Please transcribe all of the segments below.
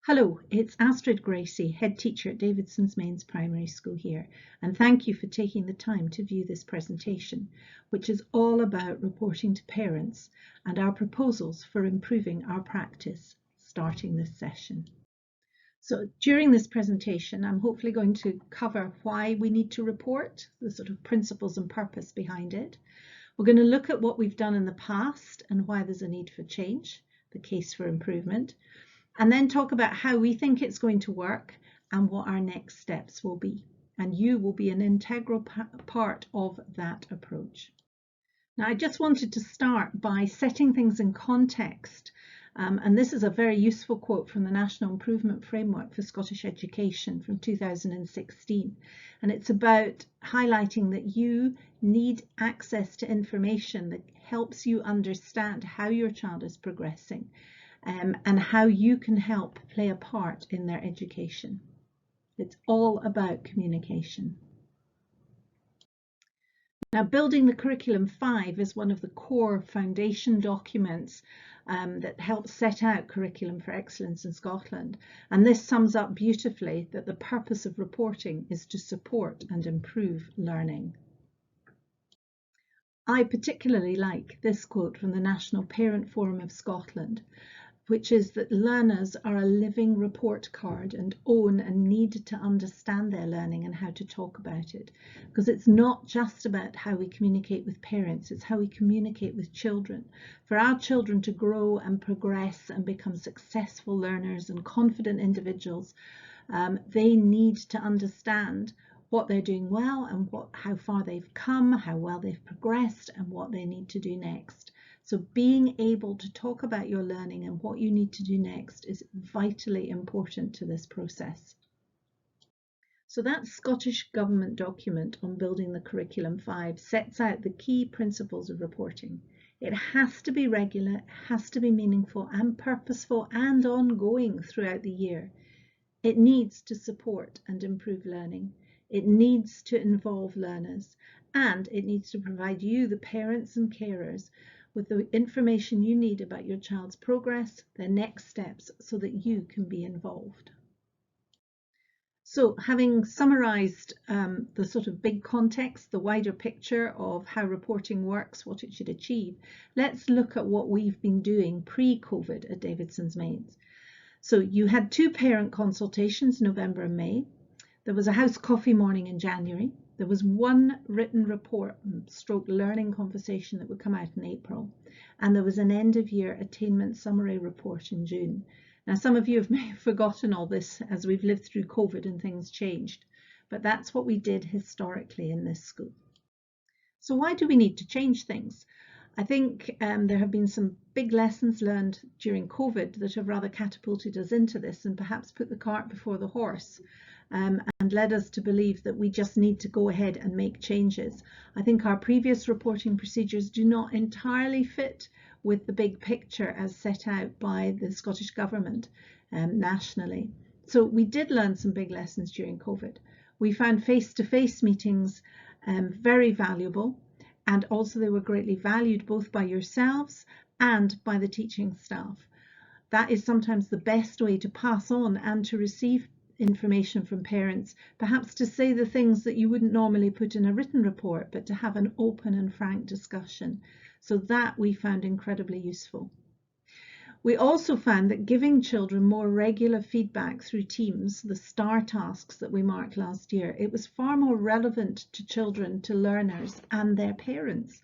Hello, it's Astrid Gracie, head teacher at Davidson's Mains Primary School here, and thank you for taking the time to view this presentation, which is all about reporting to parents and our proposals for improving our practice starting this session. So during this presentation, I'm hopefully going to cover why we need to report, the sort of principles and purpose behind it. We're going to look at what we've done in the past and why there's a need for change, the case for improvement, and then talk about how we think it's going to work and what our next steps will be. And you will be an integral part of that approach. Now, I just wanted to start by setting things in context. And this is a very useful quote from the National Improvement Framework for Scottish Education from 2016. And it's about highlighting that you need access to information that helps you understand how your child is progressing and how you can help play a part in their education. It's all about communication. Now, Building the Curriculum 5 is one of the core foundation documents that helps set out curriculum for excellence in Scotland. And this sums up beautifully that the purpose of reporting is to support and improve learning. I particularly like this quote from the National Parent Forum of Scotland, which is that learners are a living report card and own and need to understand their learning and how to talk about it. Because it's not just about how we communicate with parents, it's how we communicate with children. For our children to grow and progress and become successful learners and confident individuals, they need to understand what they're doing well and how far they've come, how well they've progressed, and what they need to do next. So being able to talk about your learning and what you need to do next is vitally important to this process. So that Scottish Government document on Building the Curriculum 5 sets out the key principles of reporting. It has to be regular, it has to be meaningful and purposeful and ongoing throughout the year. It needs to support and improve learning. It needs to involve learners, and it needs to provide you, the parents and carers, with the information you need about your child's progress, their next steps, so that you can be involved. So having summarised the sort of big context, the wider picture of how reporting works, what it should achieve, let's look at what we've been doing pre-COVID at Davidson's Mains. So you had 2 parent consultations, November and May. There was a house coffee morning in January. There was 1 written report / learning conversation that would come out in April. And there was an end of year attainment summary report in June. Now, some of you may have forgotten all this as we've lived through COVID and things changed, but that's what we did historically in this school. So why do we need to change things? I think there have been some big lessons learned during COVID that have rather catapulted us into this and perhaps put the cart before the horse. And led us to believe that we just need to go ahead and make changes. I think our previous reporting procedures do not entirely fit with the big picture as set out by the Scottish Government nationally. So we did learn some big lessons during COVID. We found face-to-face meetings very valuable, and also they were greatly valued both by yourselves and by the teaching staff. That is sometimes the best way to pass on and to receive information from parents, perhaps to say the things that you wouldn't normally put in a written report, but to have an open and frank discussion. So that we found incredibly useful. We also found that giving children more regular feedback through teams, the STAR tasks that we marked last year, it was far more relevant to children, to learners and their parents.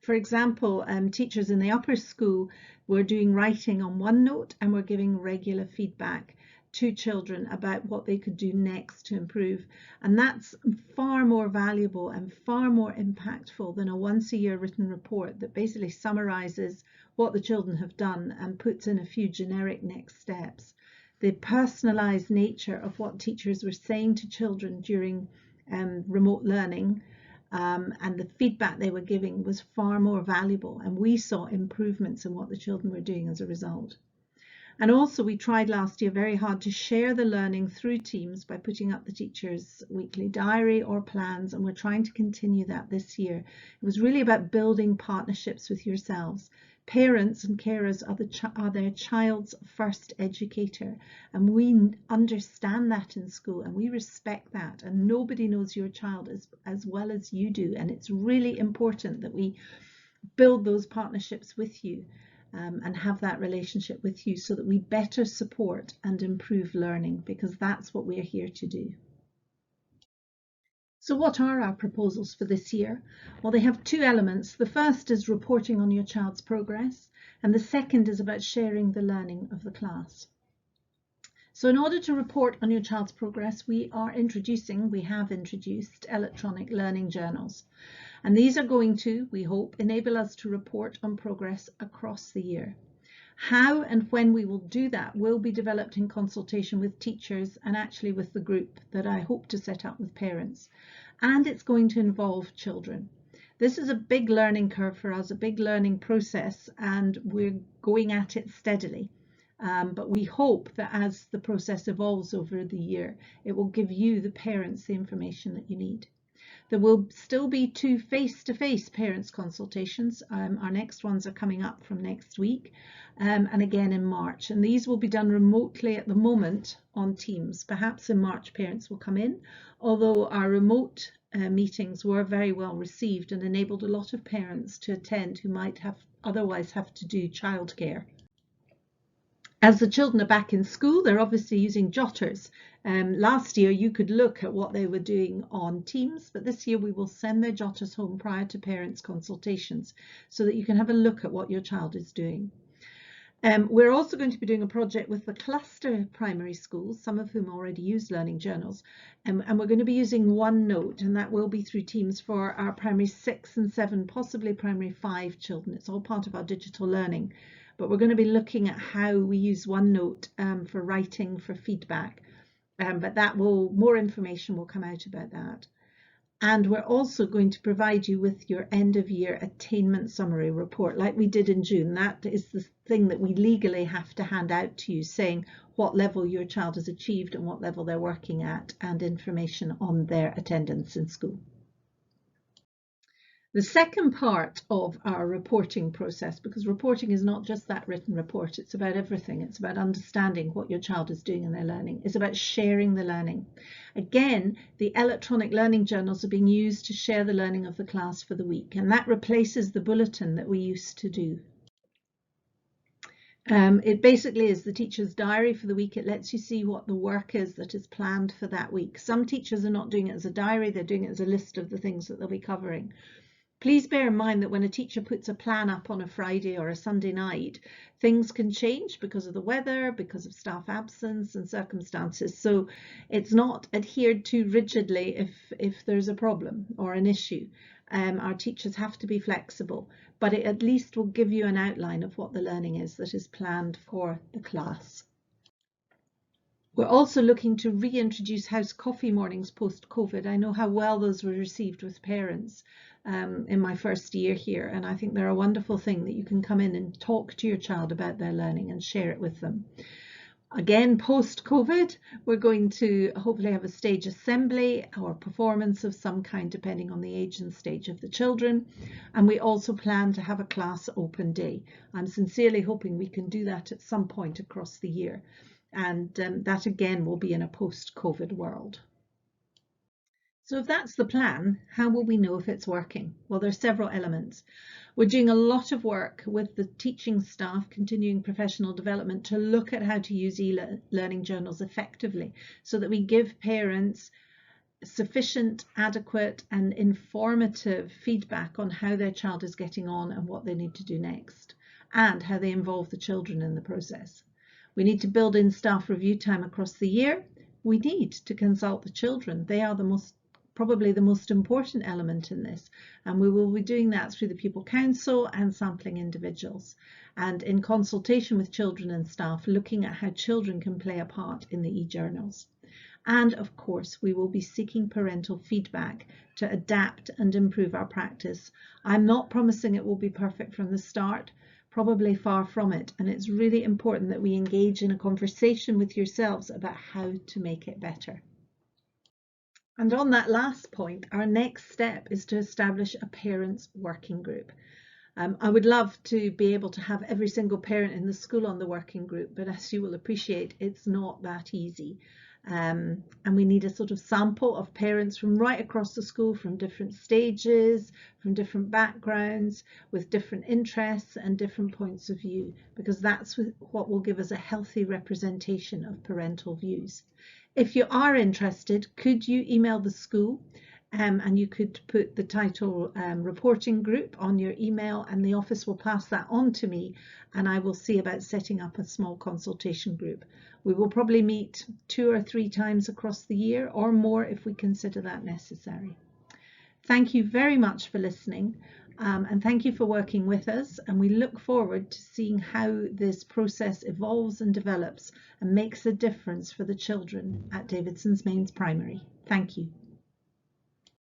For example, teachers in the upper school were doing writing on OneNote and were giving regular feedback to children about what they could do next to improve. And that's far more valuable and far more impactful than a once-a-year written report that basically summarises what the children have done and puts in a few generic next steps. The personalised nature of what teachers were saying to children during remote learning and the feedback they were giving was far more valuable, and we saw improvements in what the children were doing as a result. And also we tried last year very hard to share the learning through teams by putting up the teacher's weekly diary or plans, and we're trying to continue that this year. It was really about building partnerships with yourselves, Parents and carers are their child's first educator, and we understand that in school, and we respect that, and nobody knows your child as well as you do, and it's really important that we build those partnerships with you and have that relationship with you so that we better support and improve learning, because that's what we're here to do. So what are our proposals for this year? Well, they have two elements. The first is reporting on your child's progress, and the second is about sharing the learning of the class. So in order to report on your child's progress, we have introduced electronic learning journals. And these are going to, we hope, enable us to report on progress across the year. How and when we will do that will be developed in consultation with teachers and actually with the group that I hope to set up with parents. And it's going to involve children. This is a big learning curve for us, a big learning process, and we're going at it steadily. But we hope that as the process evolves over the year, it will give you, the parents, the information that you need. There will still be 2 face-to-face parents consultations. Our next ones are coming up from next week and again in March. And these will be done remotely at the moment on Teams. Perhaps in March parents will come in, although our remote meetings were very well received and enabled a lot of parents to attend who might otherwise have to do childcare. As the children are back in school, they're obviously using jotters. Last year you could look at what they were doing on Teams, but this year we will send their jotters home prior to parents' consultations so that you can have a look at what your child is doing. We're also going to be doing a project with the cluster primary schools, some of whom already use learning journals, and we're going to be using OneNote, and that will be through Teams for our primary 6 and 7, possibly primary 5 children. It's all part of our digital learning. But we're going to be looking at how we use OneNote for writing, for feedback. But more information will come out about that. And we're also going to provide you with your end of year attainment summary report like we did in June. That is the thing that we legally have to hand out to you, saying what level your child has achieved and what level they're working at, and information on their attendance in school. The second part of our reporting process, because reporting is not just that written report, it's about everything. It's about understanding what your child is doing in their learning. It's about sharing the learning. Again, the electronic learning journals are being used to share the learning of the class for the week, and that replaces the bulletin that we used to do. It basically is the teacher's diary for the week. It lets you see what the work is that is planned for that week. Some teachers are not doing it as a diary, they're doing it as a list of the things that they'll be covering. Please bear in mind that when a teacher puts a plan up on a Friday or a Sunday night, things can change because of the weather, because of staff absence and circumstances. So it's not adhered to rigidly if there's a problem or an issue. Our teachers have to be flexible, but it at least will give you an outline of what the learning is that is planned for the class. We're also looking to reintroduce house coffee mornings post-COVID. I know how well those were received with parents in my first year here, and I think they're a wonderful thing that you can come in and talk to your child about their learning and share it with them. Again, post-COVID, we're going to hopefully have a stage assembly or performance of some kind, depending on the age and stage of the children. And we also plan to have a class open day. I'm sincerely hoping we can do that at some point across the year. And that again will be in a post-COVID world. So if that's the plan, how will we know if it's working? Well, there are several elements. We're doing a lot of work with the teaching staff, continuing professional development, to look at how to use e-learning journals effectively so that we give parents sufficient, adequate and informative feedback on how their child is getting on and what they need to do next, and how they involve the children in the process. We need to build in staff review time across the year. We need to consult the children. They are probably the most important element in this, and we will be doing that through the Pupil Council and sampling individuals, and in consultation with children and staff, looking at how children can play a part in the e-journals. And of course, we will be seeking parental feedback to adapt and improve our practice. I'm not promising it will be perfect from the start, probably far from it, and it's really important that we engage in a conversation with yourselves about how to make it better. And on that last point, our next step is to establish a parents' working group. I would love to be able to have every single parent in the school on the working group, but as you will appreciate, it's not that easy. And we need a sort of sample of parents from right across the school, from different stages, from different backgrounds, with different interests and different points of view, because that's what will give us a healthy representation of parental views. If you are interested, could you email the school? And you could put the title reporting group on your email, and the office will pass that on to me, and I will see about setting up a small consultation group. We will probably meet 2 or 3 times across the year, or more if we consider that necessary. Thank you very much for listening, and thank you for working with us, and we look forward to seeing how this process evolves and develops and makes a difference for the children at Davidson's Mains Primary. Thank you.